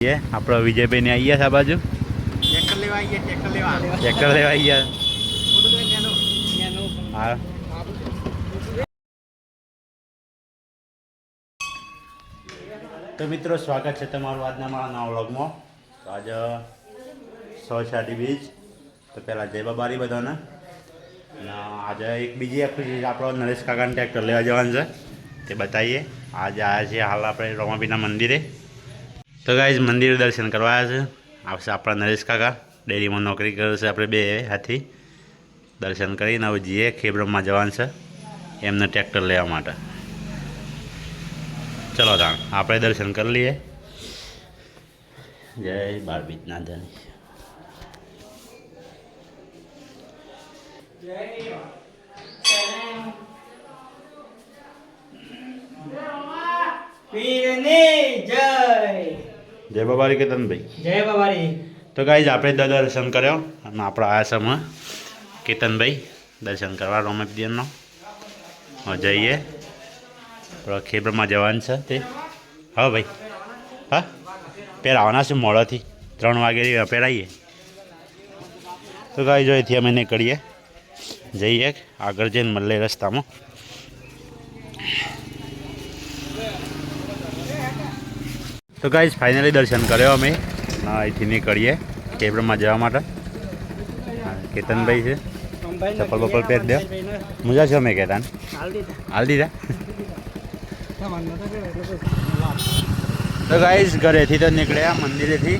ये આપણો વિજયભાઈ ને આયા છે આ બાજુ ટ્રેક્ટર લેવા આયા ટ્રેક્ટર લેવા આયા હા તો મિત્રો સ્વાગત છે તમારું આજના મારા નવા વ્લોગમાં તો આજે 120 તો પહેલાં જય બાબારી બધાને અને આજે એક બીજી એક્ટિવિટી આપણો નરેશ કાકાને ટ્રેક્ટર લેવા જવાનું છે તે બતાવીએ આજે આવ્યા છીએ હાલ આપણે રોમાપીના મંદિરે તો ગાઈઝ મંદિરે દર્શન કરવા આવ્યા છે આવશે આપણા નરેશ કાકા ડેરીમાં નોકરી કરે છે આપણે બે હાથી દર્શન કરીને હવે જઈએ ખેબ્રમમાં જવાનું છે એમને ટ્રેક્ટર લેવા માટે ચલો તાણ આપણે દર્શન કરી લઈએ જય બારબીજના ધની જય બાબારી કેતનભાઈ જય બાબારી તો ગાઈઝ આપણે દર્શન કર્યો અને આપણા આશ્રમમાં કેતનભાઈ દર્શન કરવા રોમાપીનો જઈએ ખેબ્રમમાં જવાનું છે તે હા ભાઈ હા પહેરાવાના છે મોડાથી 3 વાગે પહેરાવીએ તો ગાઈ જો અહીંથી અમે નીકળીએ જઈએ આગળ જઈને મળે રસ્તામાં તો ગાઈઝ ફાઇનલી દર્શન કર્યો અમે અહીંથી નીકળીએ ખેબ્રમમાં જવા માટે કેતનભાઈ છે ચપ્પલ બપ્પલ પહેર દે મજા છે અમે કહેતા હાલ દીધા તો ગાઈઝ ઘરેથી તો નીકળ્યા મંદિરેથી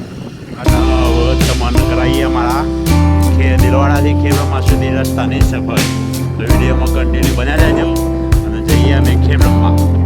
તમને કરાવીએ અમારા દિલવાડાથી ખેબ્રમમાં સુધી રસ્તાની સફર તો વિડીયોમાં કન્ટિન્યુ બન્યા રહેજો અને જઈએ અમે ખેબ્રમમાં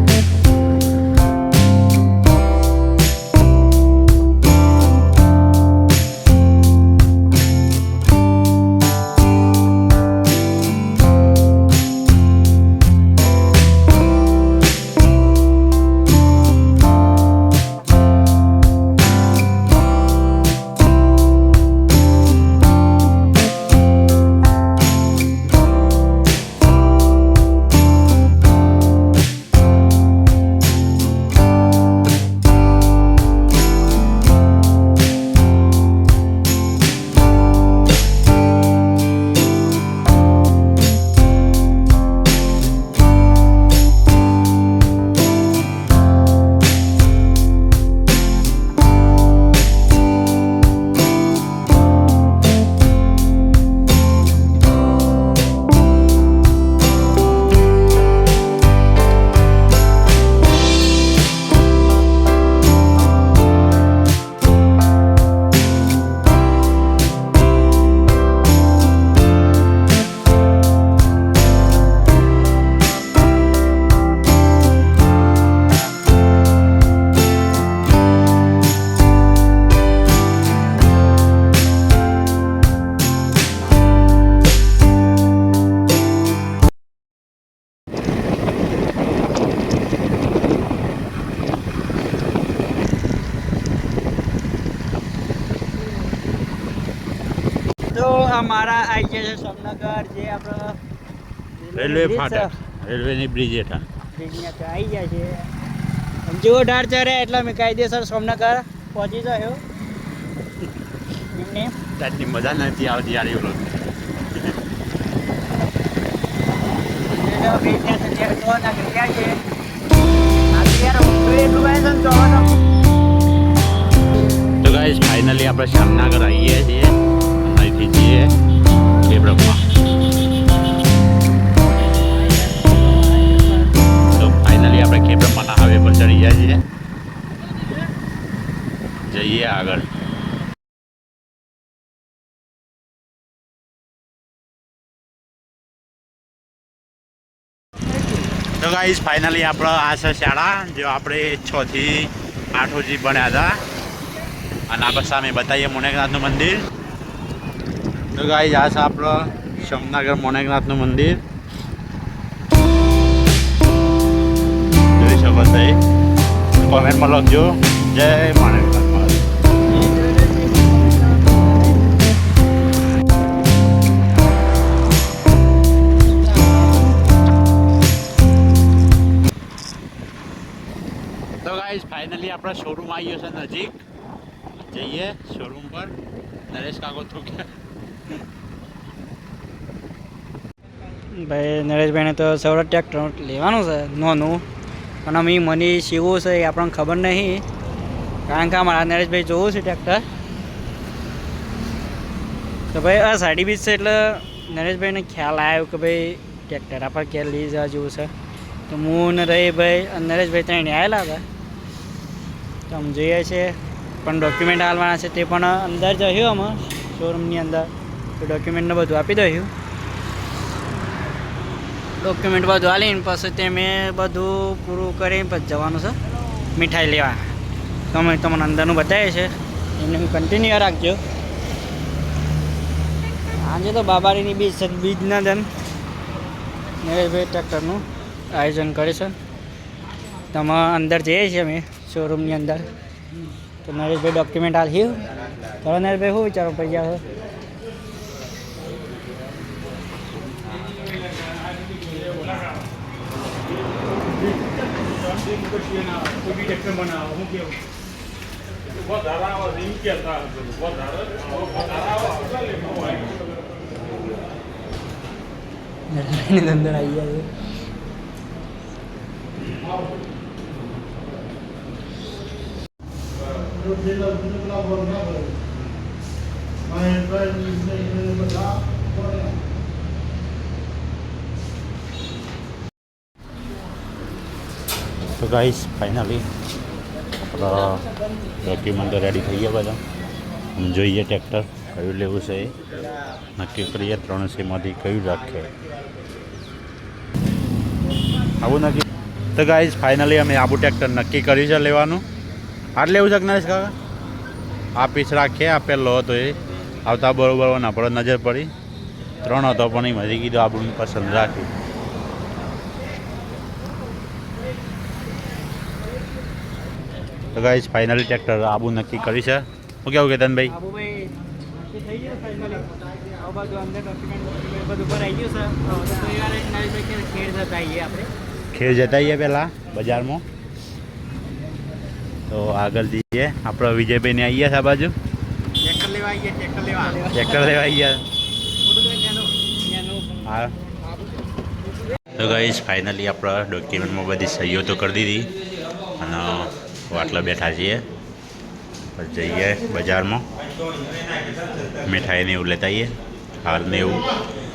તો અમારા આવી ગયા છે સોમનગર જે આપણો રેલવે ફાટક રેલવેની બ્રિજ હેઠળ આવી ગયા છે જેવો ઢાળ ચડે એટલે અમે કાયદેસર સોમનગર પહોંચી ગયો એમને ત્યાંની મજા નથી આવતી યાર એવું તો ગાઈઝ ફાઇનલી આપણે શ્યામનગર આવીએ છીએ અહીંથી જઈએ ખેબ્રમમાં તો ફાઇનલી આપણે ખેબ્રમમાંના હાઈવે પર ચડી ગયા છીએ જઈએ આગળ તો ગાઈઝ ફાઇનલી આપણો આ છે શાળા જો આપણે 6 થી 8 સુધી ભણ્યા હતા અને આપણે સામે બતાવીએ મોનેકનાથનું મંદિર તો ગાઈઝ આ છે આપણો સોમનગર મોનેકનાથનું મંદિર જોઈ શકો છો કોમેન્ટમાં લખજો જય મોનેકનાથ તો ગાઈઝ ફાઇનલી આપણા શોરૂમ આવી ગયો છે નજીક જઈએ શોરૂમ પર નરેશ કાકો તો ભાઈ નરેશભાઈને તો સૌરભ ટ્રેક્ટર લેવાનું છે નોનું પણ અમે મને શીવું છે એ આપણને ખબર નહીં કારણ કે અમારા નરેશભાઈ જોવું છે ટ્રેક્ટર તો ભાઈ આ સાડી બીજ છે એટલે નરેશભાઈને ખ્યાલ આવ્યો કે ભાઈ ટ્રેક્ટર આપણે ક્યાં લઈ જવા જેવું છે તો હું ને રહી ભાઈ અને નરેશભાઈ ત્યાં આવેલા હતા તો અમે જોઈએ છીએ પણ ડોક્યુમેન્ટ આવવાના છે તે પણ અંદર જયું અમે શોરૂમની અંદર તો ડોક્યુમેન્ટને બધું આપી દઉં ડોક્યુમેન્ટ બધું આલીને પછી તે મેં બધું પૂરું કરીને પછી જવાનું છે મીઠાઈ લેવા તો અમે તમને અંદરનું બતાવીએ છે એમને કન્ટિન્યુ રાખજો આજે તો બાબારીની બીજના દન નરેશભાઈ ટ્રેક્ટરનું આયોજન કરે છે તમે અંદર જઈએ છીએ અમે શોરૂમની અંદર તો નરેશભાઈ ડોક્યુમેન્ટ આલ્યું તો નરેશભાઈ શું વિચારો પડી ગયા નરેશભાઈની અંદર આવી ગયા તો ગાઈસ ફાઇનલી આપણા ડોક્યુમેન્ટ રેડી થઈ ગયા બધા આમ જોઈએ ટ્રેક્ટર કયું લેવું છે એ નક્કી કરીએ 300માંથી કયું રાખીએ આવું નક્કી તો ગાઈસ ફાઇનલી અમે આબુ ટ્રેક્ટર નક્કી કર્યું છે લેવાનું આટ લેવું છે નરેશ કાકા આ પીસ રાખીએ આ પહેલો હતો એ આવતા બરોબર ના પડે નજર પડી 3 હતો પણ એમાંથી કીધું આબુની પસંદ રાખી તો ગાઈસ ફાઇનલી ટ્રેક્ટર આબુ નક્કી કરી છે હું કેવું કેતનભાઈ ખેર જતા આવીએ પહેલાં બજારમાં તો આગળ જઈએ આપણે વિજયભાઈને આવીએ છે આ બાજુ ટ્રેક્ટર લેવા આવીએ હા તો ગાઈસ ફાઇનલી આપણા ડોક્યુમેન્ટમાં બધી સહીઓ તો કરી દીધી અને આટલા બેઠા છીએ પછી જઈએ બજારમાં મીઠાઈને એવું લેતા આવીએ હાલને એવું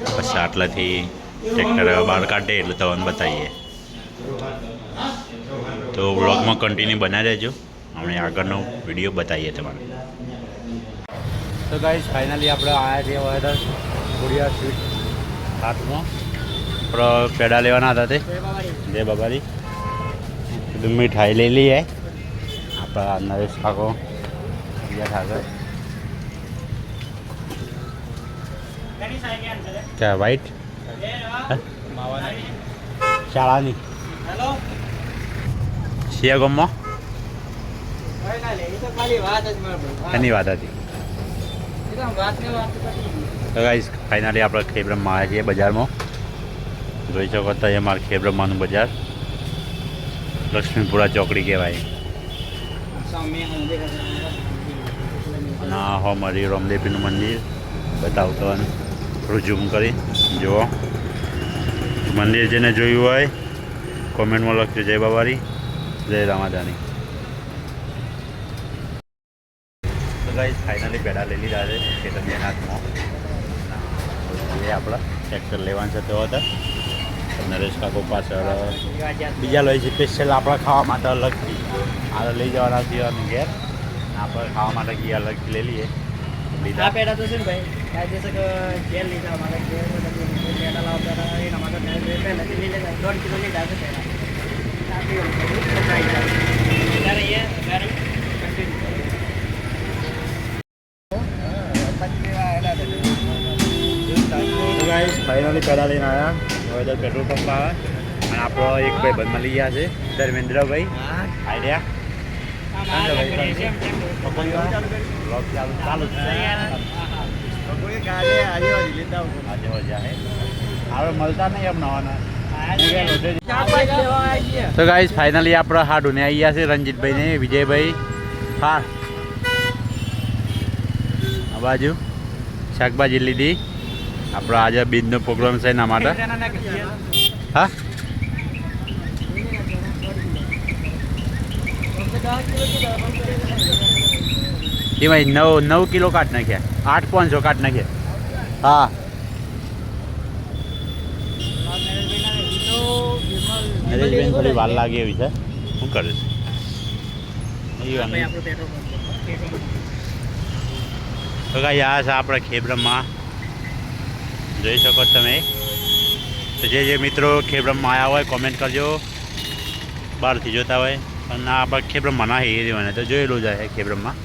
પછી આટલાથી ટ્રેક્ટર બહાર કાઢે એટલે તમને બતાવીએ તો વ્લોગમાં કન્ટિન્યુ બનાવી રહેજો અમે આગળનો વિડીયો બતાવીએ તમારે તો ગાઈસ ફાઇનલી આપણે આવ્યા છીએ હવે ખોડિયાર સ્વીટ હાથમાં આપણે પેડા લેવાના હતા તે જય બાબારી કીધું મીઠાઈ લઈ લઈએ આપણા નરેશ કાકો આગળ क्या वाइट शाळानी શિયા ગામમાં એની વાત હતી તો ગાઈસ ફાઇનલી આપણે ખેબ્રમમાં આવ્યા છીએ બજારમાં જોઈ શકો તો અમારા ખેબ્રમમાંનું બજાર લક્ષ્મીપુરા ચોકડી કહેવાય અને હો મારી રામદેવીનું મંદિર બતાવતો અને થોડું ઝૂમ કરી જુઓ મંદિર જેને જોયું હોય કોમેન્ટમાં લખજો જય બાબારી જય રામાદાની તો ગાઈસ ફાઇનલી પેડા લઈ લીધા છે કેતનભાઈ હાથમાં એ આપણા ટ્રેક્ટર લેવાનું છે તેઓ હતા નરેશ કાકો પાછળ બીજા લઈ છે સ્પેશિયલ આપણા ખાવા માટે અલગથી આ લઈ જવાના છીએ અને ઘેર આપણે ખાવા માટે ઘી અલગથી લઈ લઈએ આ પેડા તો છે ને ભાઈ કાયદેસર ઘેર લીધા અમારે ઘેર પેડા લાવતા એના માટે પહેલાંથી લઈ લેતા 1.5 કિલો લીધા છે પેડા ફાઇનલી પેડા લઈને આવ્યા હવે તો પેટ્રોલ પંપ આવે અને આપણો એક ભાઈ બંધ મળી ગયા છે ધર્મેન્દ્રભાઈ આઈડિયા ચાલુ હવે મળતા નહીં એમ નવાના તો ગાઈસ ફાઇનલી આપણે હાડુને આવી ગયા છે રંજીતભાઈ ને વિજયભાઈ હા આ બાજુ શાકભાજી લીધી. આપણો આજે બીજનો પ્રોગ્રામ છે એના માટે. હા એમાં 9 કિલો કાઢ નાખ્યા, 8,500 કાઢ નાખ્યા. હા નરેશભાઈ થોડી વાર લાગે એવી છે. શું કરું છું તો કાંઈ આ છે આપણે ખેબ્રમમાં જોઈ શકો તમે. તો જે મિત્રો ખેબ્રમમાં આવ્યા હોય કોમેન્ટ કરજો, બહારથી જોતા હોય. પણ આ આપણે ખેબ્રમમાં ના હેરી હોય ને તો જોયેલું જાય ખેબ્રમમાં.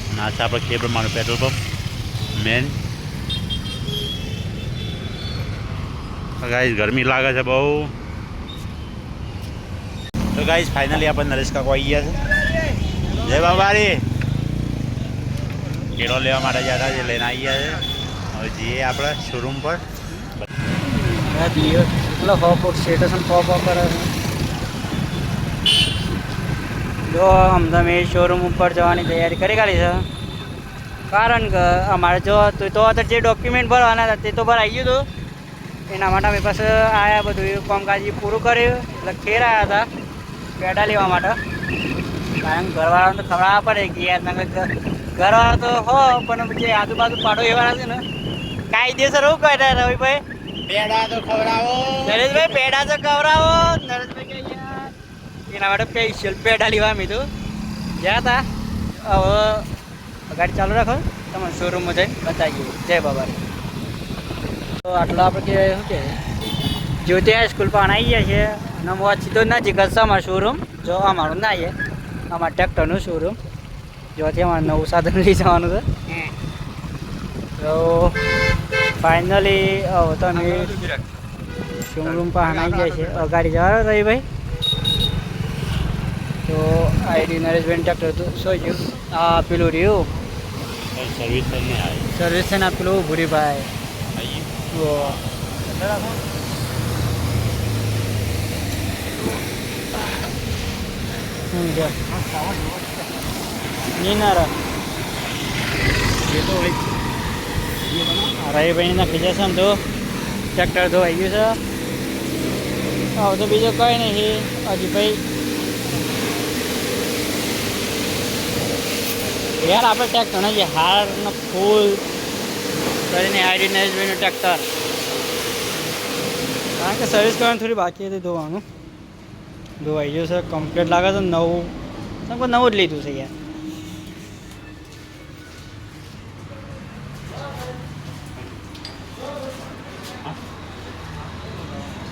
અને આ છે આપણે ખેબ્રમમાંનું પેટ્રોલ પંપ મેન. ગાઈસ ગરમી લાગે છે બહુ. તો ગાઈસ ફાઇનલી આપણે નરેશ કાકો આવી ગયા છે. જય બાબારી કેળો લેવા માટે જતા જે લઈને આવી ગયા છે. હવે જઈએ આપણે શોરૂમ પર. સ્ટેશન પોપ કરે જો અમે શોરૂમ ઉપર જવાની તૈયારી કરી કાઢી છે. કારણ કે અમારે જો તો જે ડોક્યુમેન્ટ ભરવાના હતા તે તો ભરાઈ ગયું હતું. એના માટે અમે પાસે આવ્યા, બધું કામકાજ પૂરું કર્યું એટલે ખેર આવ્યા હતા પેડા લેવા માટે. કારણ ઘરવાળાને તો ખબર પડે કે યાર ઘરવાળા તો હો પણ જે આજુબાજુ પાડો એવા છે ને કાયદેસર એવું કહે રવિભાઈ પેડા તો ખવડાવો નરેશભાઈ, પેડા તો ખવડાવો. નરેશભાઈ કે યાર એના માટે સ્પેશિયલ પેડા લેવા અમે તો ગયા હતા. હવે ગાડી ચાલુ રાખો, તમે શોરૂમમાં જઈને બતાવીએ. જય બાબા. તો આટલો આપણે કે શું કે જ્યોતિ સ્કૂલ પણ આવી ગયા છે. અને હું સીધો નજીક જ છે અમારું શોરૂમ. જો અમારું ના આવીએ, અમારા ટ્રેક્ટરનું શોરૂમ જોથી અમારે નવું સાધન લઈ જવાનું છે. તો ફાઇનલી હવે તમે શોરૂમ પણ આવી જાય છે. ગાડી જવા રવિભાઈ. તો આઈડી નરેશભાઈ ટ્રેક્ટર તો શું છે આ પેલું રહ્યું સર્વિસ છે ને પેલું ભૂરીભાઈ. રવિભાઈ નાખી જશે ને તો ટ્રેક્ટર ધોવાઈ ગયું છે. હવે તો બીજું કંઈ નહીં. હજી ભાઈ યાર આપણે ટ્રેક્ટર જે હારનો ફૂલ કરીને આઈડી નરેશભાઈનું ટ્રેક્ટર. કારણ કે સર્વિસ કરવાની થોડી બાકી હતી ધોવાનું. ધોવાઈ ગયું છે, કમ્પ્લીટ લાગે છે. નવું જ લીધું છે યાર.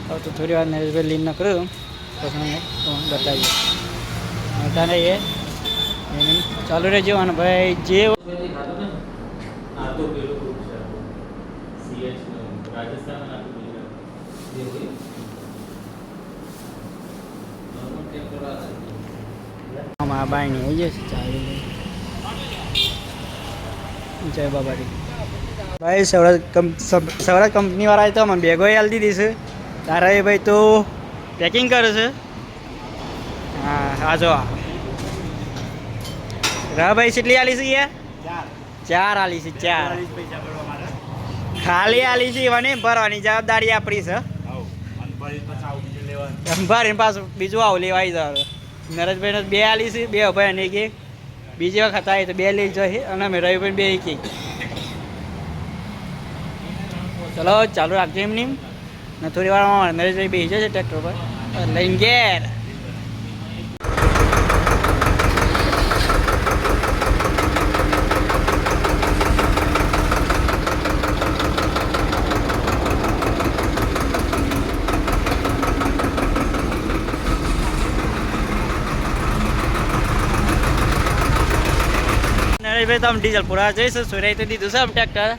હવે તો થોડી વાર નરેશભાઈ લીન ન કર્યું પછી બતાવીએ. બતાને એ ચાલુ રહેજો. અને ભાઈ જે અમારા બાયણી આવી જશે. ચાલુ જય બાબારી. ભાઈ સૌરાષ્ટ્ર કંપનીવાળાએ તો અમે બેગો હાલ દીધી છે. તારા એ ભાઈ તો પેકિંગ કરે છે. હા હા જો ભાઈ કેટલી આલી છે યાર? 4 આલી છે. 4 ખાલી આલી છે. એવાની ભરવાની જવાબદારી આપણી છે. ભરીને પાછું બીજું આવું લેવાઈ જવાનું. નરેશભાઈને 2 આલી છે. 2 ભાઈ અને એક બીજી વખત આવી તો 2 લઈ જશે. અને અમે રવિભાઈ 2 એક. ચલો ચાલુ રાખજો એમની. ને થોડી વારમાં નરેશભાઈ બેસી જશે ટ્રેક્ટર પર લઈને ઘેર. નરેશભાઈ તો આમ ડીઝલ પુરા જઈશું. સુરાઈ તો દીધું છે આમ ટ્રેક્ટર.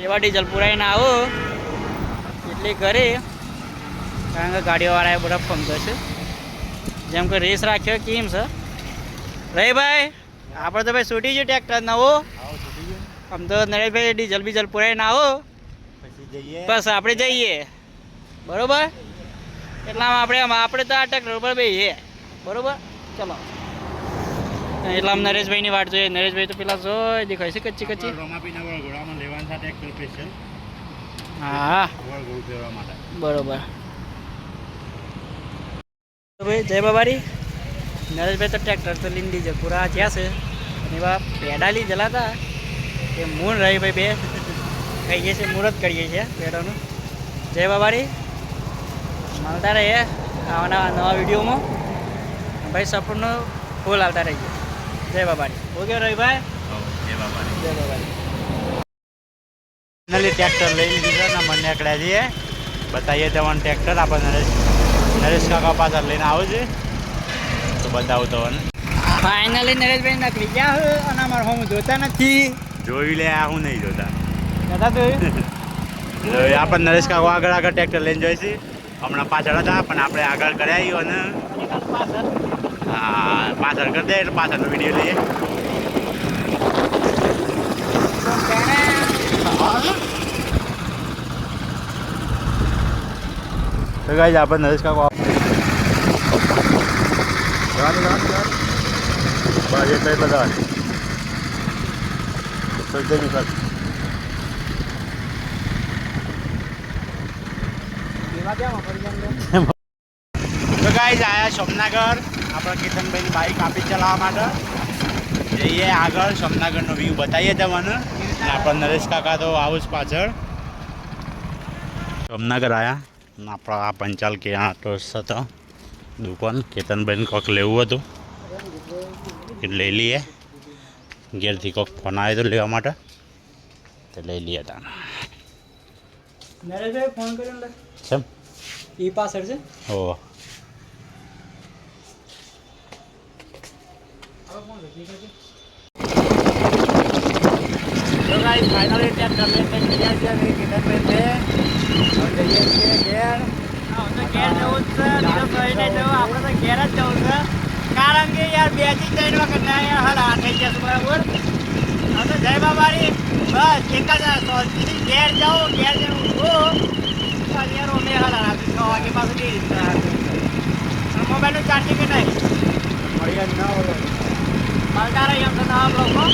એવા ડીઝલ પુરાઈને આવો એટલે ઘરે. કારણ કે ગાડીવાળાએ બધા ફમતો છે. જેમ કે રેસ રાખ્યો કેમ છે રહીભાઈ? આપણે તો ભાઈ છૂટી ગયું ટ્રેક્ટર નવું. આમ તો નરેશભાઈ ડીઝલ બીજલ પુરાઈને આવો બસ આપણે જઈએ. બરાબર? એટલામાં આપણે તો આ ટ્રેક્ટર ઉપર બેસીએ. બરાબર? ચલો એટલે આમ નરેશભાઈની વાટ જોઈએ. નરેશભાઈ તો પેલા જોઈ દેખાય છે કચ્ચી કચ્ચી. રોમાપીના વળઘોડામાં લેવાનું છે ટ્રેક્ટર સ્પેશિયલ હા વળઘોડું ફેરવા માટે. બરોબર. તો ભાઈ જય બાબારી. નરેશભાઈ તો ટ્રેક્ટર તો લીંડી છે પૂરા જ્યાં છે અને એવા પેડાલી જલાતા એ મૂળ રહી ભાઈ બે કહીએ છીએ મુહૂર્ત કરીએ છીએ પેડાનું. જય બાબારી. મળતા રહીએ આવવાના નવા વિડીયોમાં. ભાઈ સપોર્ટનો ફૂલ આવતા રહીએ. જય બાબારી. ઓકે રવિભાઈ. જય બાબારી. જય બાબારી. ફાઇનલી ટ્રેક્ટર લઈ લીધું છે ને મને નીકળ્યા છીએ. બતાવીએ તમને ટ્રેક્ટર આપણે નરેશ કાકા પાછળ લઈને આવું છે તો બતાવું તમને. ફાઇનલી નરેશભાઈ નકળી ગયા હોય અને અમારે હું જોતા નથી. જોઈ લે આ હું નહીં જોતા. નતા જોયું. આપણે નરેશ કાકો આગળ આગળ ટ્રેક્ટર લઈને જોઈશી. હમણાં પાછળ હતા પણ આપણે આગળ કર્યા આવ્યું અને હા પાછળ કરી દે એટલે પાછળનો વિડીયો લઈએ. તો ગાઈઝ આપણે નરેશ કાકો બસ એટલે બધા તો ગાઈઝ આયા સોમનાગર આપણા કેતનભાઈની બાઈક આપી ચલાવવા માટે. જઈએ આગળ સોમનાગરનો વ્યૂ બતાવીએ તમને. અને આપણા નરેશ કાકા તો આવું જ પાછળ. સોમનાગર આવ્યા અને આપણા આ પંચાલ કે ટોસ હતો દુકાન. કેતનભાઈને કોઈક લેવું હતું એ લઈ લઈએ. ઘેરથી કોઈક ફોન આવ્યો હતો લેવા માટે તો લઈ લઈએ હતા. નરેશભાઈ ફોન કર્યો ને કેમ એ પાછળ છે. ઓ તો ગાઈસ ફાઇનલી ટ્રેક્ટર લઈને ગયા છે ને કેતનભાઈ છે. હવે જઈએ છીએ ઘેર. ઘેર જવું જ છે. બીજો કઈ નહીં જવું. આપણે તો ઘેર જ જવું છે. કારણ કે યાર 2 થી 3 વખત ના યાર હાલ આ થઈ ગયા છે બરાબર. હવે તો જય બાબારી. બસ એક જ સોચથી ઘેર જાઉં ઘેર જવું યાર અમે હાલ રાત્રે 6 વાગે પાછું જઈ મોબાઈલનું ચાર્જિંગ કે નહીં મળ્યા ન હોય. મળતા રહી એમ તો નવા બ્લોગમાં.